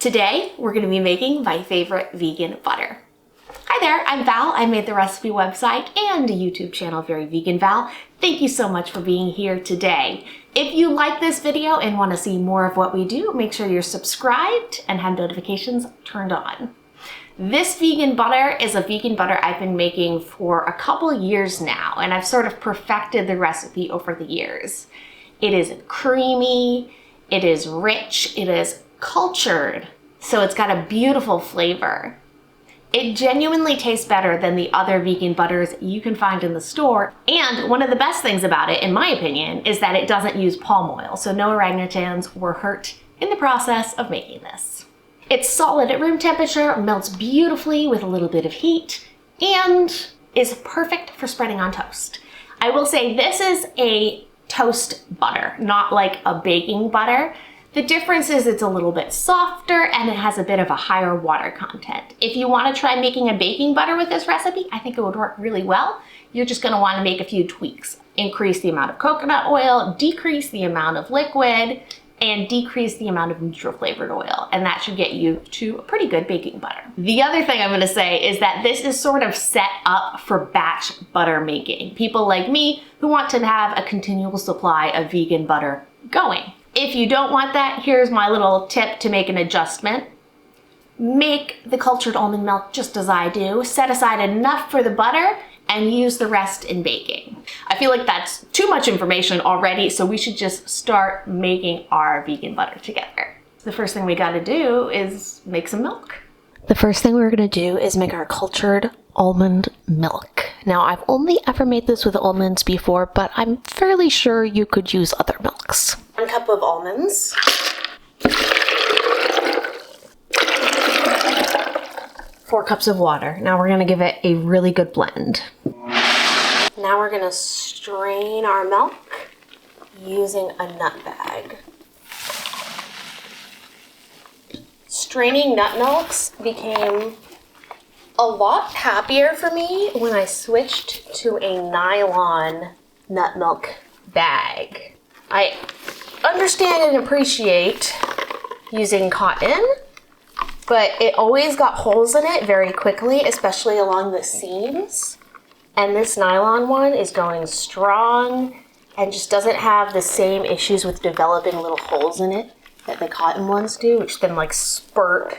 Today, we're going to be making my favorite vegan butter. Hi there, I'm Val. I made the recipe website and a YouTube channel, Very Vegan Val. Thank you so much for being here today. If you like this video and want to see more of what we do, make sure you're subscribed and have notifications turned on. This vegan butter is a vegan butter I've been making for a couple years now, and I've sort of perfected the recipe over the years. It is creamy, it is rich, it is cultured, so it's got a beautiful flavor. It genuinely tastes better than the other vegan butters you can find in the store. And one of the best things about it, in my opinion, is that it doesn't use palm oil, so no orangutans were hurt in the process of making this. It's solid at room temperature, melts beautifully with a little bit of heat, and is perfect for spreading on toast. I will say this is a toast butter, not like a baking butter. The difference is it's a little bit softer and it has a bit of a higher water content. If you want to try making a baking butter with this recipe, I think it would work really well. You're just going to want to make a few tweaks. Increase the amount of coconut oil, decrease the amount of liquid, and decrease the amount of neutral flavored oil. And that should get you to a pretty good baking butter. The other thing I'm going to say is that this is sort of set up for batch butter making. People like me who want to have a continual supply of vegan butter going. If you don't want that, here's my little tip to make an adjustment. Make the cultured almond milk just as I do. Set aside enough for the butter and use the rest in baking. I feel like that's too much information already, so we should just start making our vegan butter together. The first thing we gotta do is make some milk. The first thing we're gonna do is make our cultured almond milk. Now, I've only ever made this with almonds before, but I'm fairly sure you could use other milks. 1 cup of almonds. 4 cups of water. Now we're gonna give it a really good blend. Now we're gonna strain our milk using a nut bag. Straining nut milks became a lot happier for me when I switched to a nylon nut milk bag. I understand and appreciate using cotton, but it always got holes in it very quickly, especially along the seams. And this nylon one is going strong and just doesn't have the same issues with developing little holes in it that the cotton ones do, which then like spurt,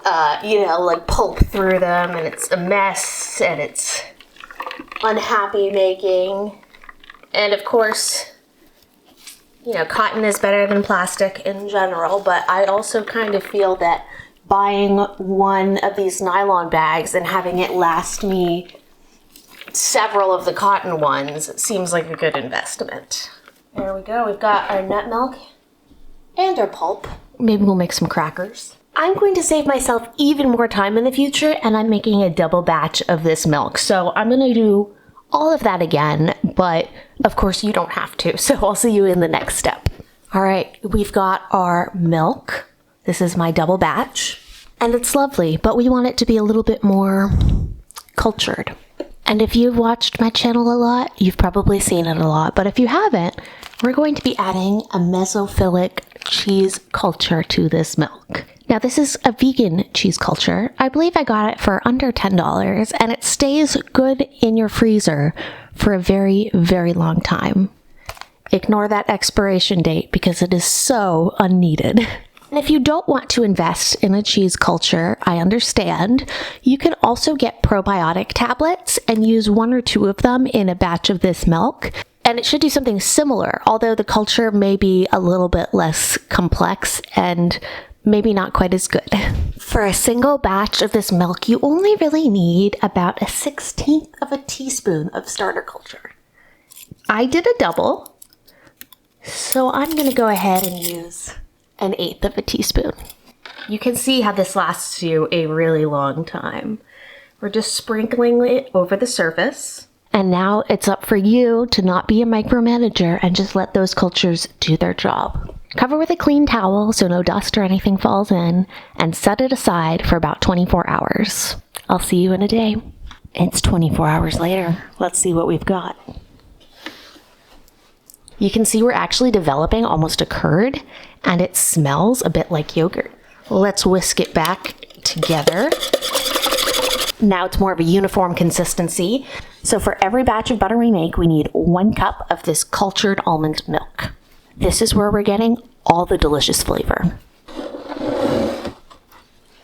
like pulp through them, and it's a mess and it's unhappy making. And of course, cotton is better than plastic in general, but I also kind of feel that buying one of these nylon bags and having it last me several of the cotton ones seems like a good investment. There we go. We've got our nut milk and our pulp. Maybe we'll make some crackers. I'm going to save myself even more time in the future, and I'm making a double batch of this milk. So I'm going to do all of that again, but of course you don't have to. So I'll see you in the next step. All right, we've got our milk. This is my double batch, and it's lovely, but we want it to be a little bit more cultured. And if you've watched my channel a lot, you've probably seen it a lot, but if you haven't, we're going to be adding a mesophilic cheese culture to this milk. Now, this is a vegan cheese culture. I believe I got it for under $10, and it stays good in your freezer for a very, very long time. Ignore that expiration date because it is so unneeded. And if you don't want to invest in a cheese culture, I understand. You can also get probiotic tablets and use 1 or 2 of them in a batch of this milk. And it should do something similar, although the culture may be a little bit less complex and maybe not quite as good. For a single batch of this milk, you only really need about 1/16 of a teaspoon of starter culture. I did a double, so I'm gonna go ahead and use 1/8 of a teaspoon. You can see how this lasts you a really long time. We're just sprinkling it over the surface. And now it's up for you to not be a micromanager and just let those cultures do their job. Cover with a clean towel so no dust or anything falls in, and set it aside for about 24 hours. I'll see you in a day. It's 24 hours later. Let's see what we've got. You can see we're actually developing almost a curd, and it smells a bit like yogurt. Let's whisk it back together. Now it's more of a uniform consistency. So for every batch of butter we make, we need 1 cup of this cultured almond milk. This is where we're getting all the delicious flavor.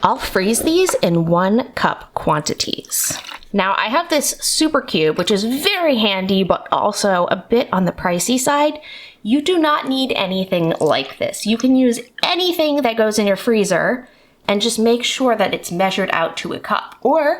I'll freeze these in 1 cup quantities. Now I have this super cube, which is very handy, but also a bit on the pricey side. You do not need anything like this. You can use anything that goes in your freezer and just make sure that it's measured out to a cup or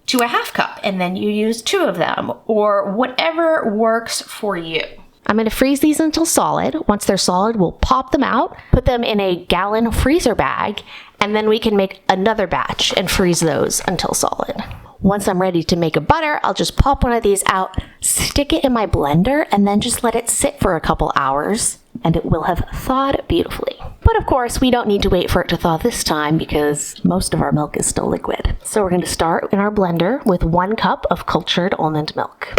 to a half cup, and then you use 2 of them or whatever works for you. I'm going to freeze these until solid. Once they're solid, we'll pop them out, put them in a gallon freezer bag, and then we can make another batch and freeze those until solid. Once I'm ready to make a butter, I'll just pop one of these out, stick it in my blender, and then just let it sit for a couple hours, and it will have thawed beautifully. But of course, we don't need to wait for it to thaw this time because most of our milk is still liquid. So we're going to start in our blender with 1 cup of cultured almond milk.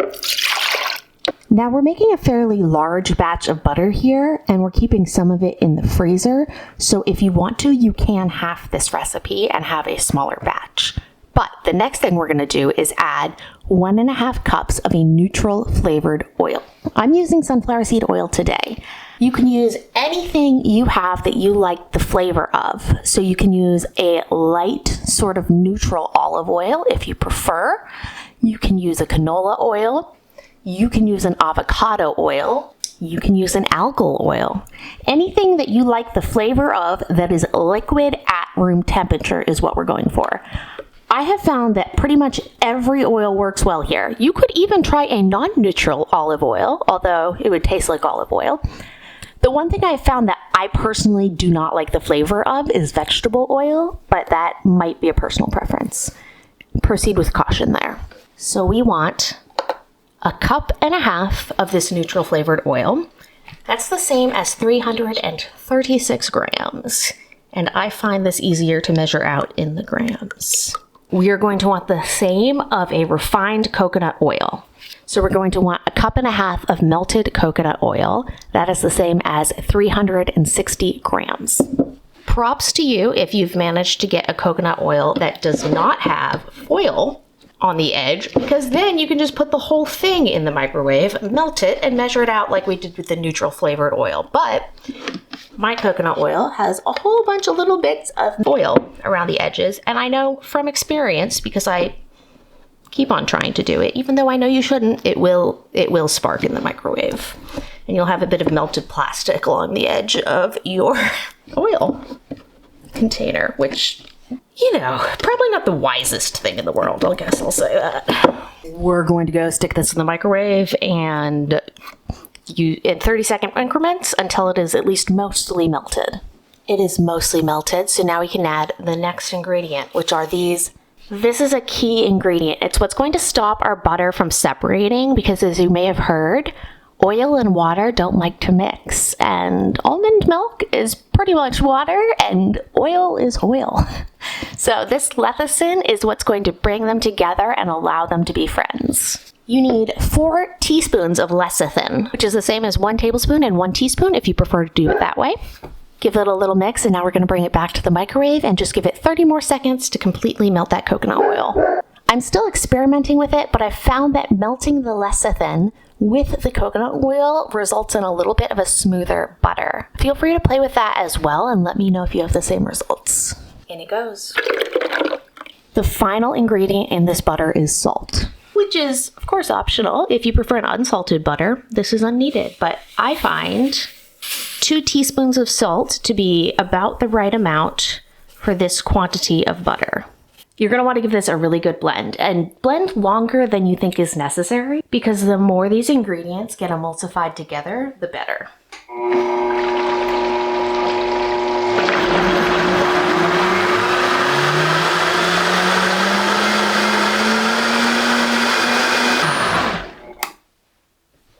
Now we're making a fairly large batch of butter here, and we're keeping some of it in the freezer. So if you want to, you can half this recipe and have a smaller batch. But the next thing we're going to do is add 1.5 cups of a neutral flavored oil. I'm using sunflower seed oil today. You can use anything you have that you like the flavor of. So you can use a light sort of neutral olive oil if you prefer. You can use a canola oil. You can use an avocado oil. You can use an algal oil. Anything that you like the flavor of that is liquid at room temperature is what we're going for. I have found that pretty much every oil works well here. You could even try a non-neutral olive oil, although it would taste like olive oil. The one thing I've found that I personally do not like the flavor of is vegetable oil, but that might be a personal preference. Proceed with caution there. So we want 1.5 cups of this neutral flavored oil. That's the same as 336 grams. And I find this easier to measure out in the grams. We are going to want the same of a refined coconut oil. So we're going to want 1.5 cups of melted coconut oil. That is the same as 360 grams. Props to you if you've managed to get a coconut oil that does not have foil on the edge, because then you can just put the whole thing in the microwave, melt it, and measure it out like we did with the neutral flavored oil. But my coconut oil has a whole bunch of little bits of oil around the edges, and I know from experience, because I keep on trying to do it, even though I know you shouldn't, it will spark in the microwave, and you'll have a bit of melted plastic along the edge of your oil container, which, you know, probably not the wisest thing in the world, I guess I'll say that. We're going to go stick this in the microwave and in 30-second increments until it is at least mostly melted. It is mostly melted, so now we can add the next ingredient, which are these. This is a key ingredient. It's what's going to stop our butter from separating because, as you may have heard, oil and water don't like to mix, and almond milk is pretty much water and oil is oil. So this lecithin is what's going to bring them together and allow them to be friends. You need 4 teaspoons of lecithin, which is the same as 1 tablespoon and 1 teaspoon if you prefer to do it that way. Give it a little mix, and now we're going to bring it back to the microwave and just give it 30 more seconds to completely melt that coconut oil. I'm still experimenting with it, but I've found that melting the lecithin with the coconut oil results in a little bit of a smoother butter. Feel free to play with that as well and let me know if you have the same results. In it goes. The final ingredient in this butter is salt, which is, of course, optional. If you prefer an unsalted butter, this is unneeded, but I find 2 teaspoons of salt to be about the right amount for this quantity of butter. You're going to want to give this a really good blend, and blend longer than you think is necessary, because the more these ingredients get emulsified together, the better.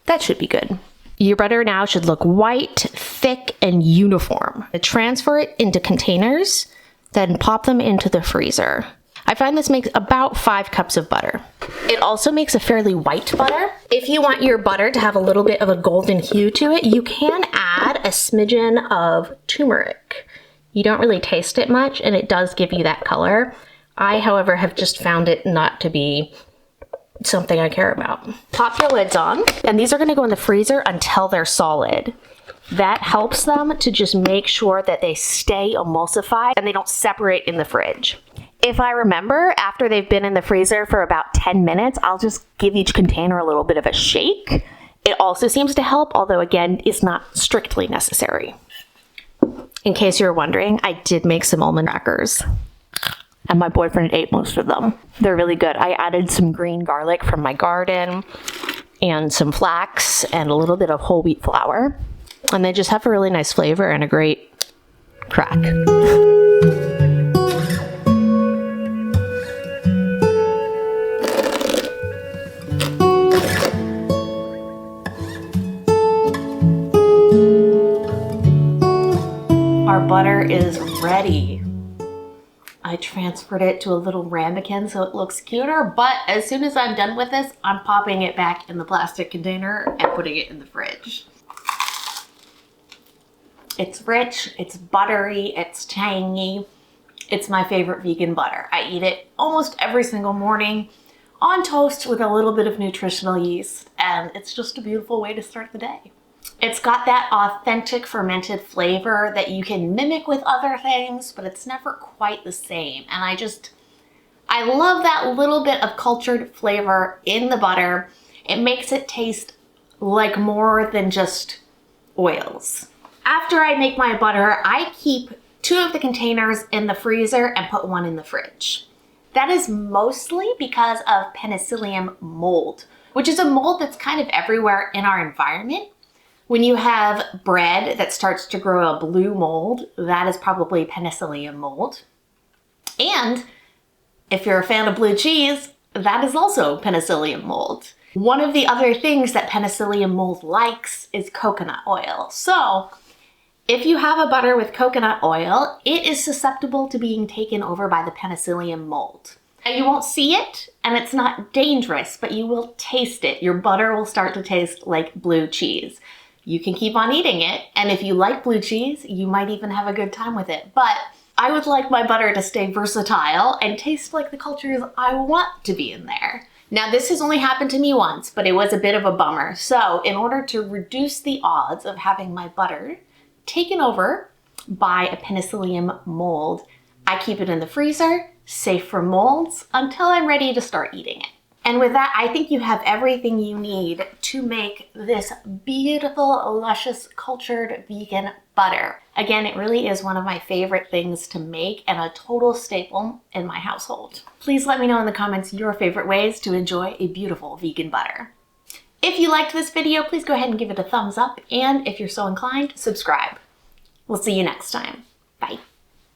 That should be good. Your butter now should look white, thick, and uniform. Transfer it into containers, then pop them into the freezer. I find this makes about 5 cups of butter. It also makes a fairly white butter. If you want your butter to have a little bit of a golden hue to it, you can add a smidgen of turmeric You don't really taste it much, and it does give you that color. I, however, have just found it not to be something I care about. Pop your lids on, and these are gonna go in the freezer until they're solid. That helps them to just make sure that they stay emulsified and they don't separate in the fridge. If I remember, after they've been in the freezer for about 10 minutes, I'll just give each container a little bit of a shake. It also seems to help, although again, it's not strictly necessary. In case you're wondering, I did make some almond crackers, and my boyfriend ate most of them. They're really good. I added some green garlic from my garden and some flax and a little bit of whole wheat flour, and they just have a really nice flavor and a great crack. Our butter is ready. I transferred it to a little ramekin so it looks cuter, but as soon as I'm done with this, I'm popping it back in the plastic container and putting it in the fridge. It's rich, it's buttery, it's tangy. It's my favorite vegan butter. I eat it almost every single morning on toast with a little bit of nutritional yeast, and it's just a beautiful way to start the day. It's got that authentic fermented flavor that you can mimic with other things, but it's never quite the same. And I love that little bit of cultured flavor in the butter. It makes it taste like more than just oils. After I make my butter, I keep 2 of the containers in the freezer and put 1 in the fridge. That is mostly because of Penicillium mold, which is a mold that's kind of everywhere in our environment. When you have bread that starts to grow a blue mold, that is probably Penicillium mold. And if you're a fan of blue cheese, that is also Penicillium mold. One of the other things that Penicillium mold likes is coconut oil. So if you have a butter with coconut oil, it is susceptible to being taken over by the Penicillium mold. And you won't see it, and it's not dangerous, but you will taste it. Your butter will start to taste like blue cheese. You can keep on eating it, and if you like blue cheese, you might even have a good time with it. But I would like my butter to stay versatile and taste like the cultures I want to be in there. Now, this has only happened to me once, but it was a bit of a bummer. So in order to reduce the odds of having my butter taken over by a Penicillium mold, I keep it in the freezer, safe from molds, until I'm ready to start eating it. And with that, I think you have everything you need to make this beautiful, luscious, cultured vegan butter. Again, it really is one of my favorite things to make and a total staple in my household. Please let me know in the comments your favorite ways to enjoy a beautiful vegan butter. If you liked this video, please go ahead and give it a thumbs up, and if you're so inclined, subscribe. We'll see you next time. Bye.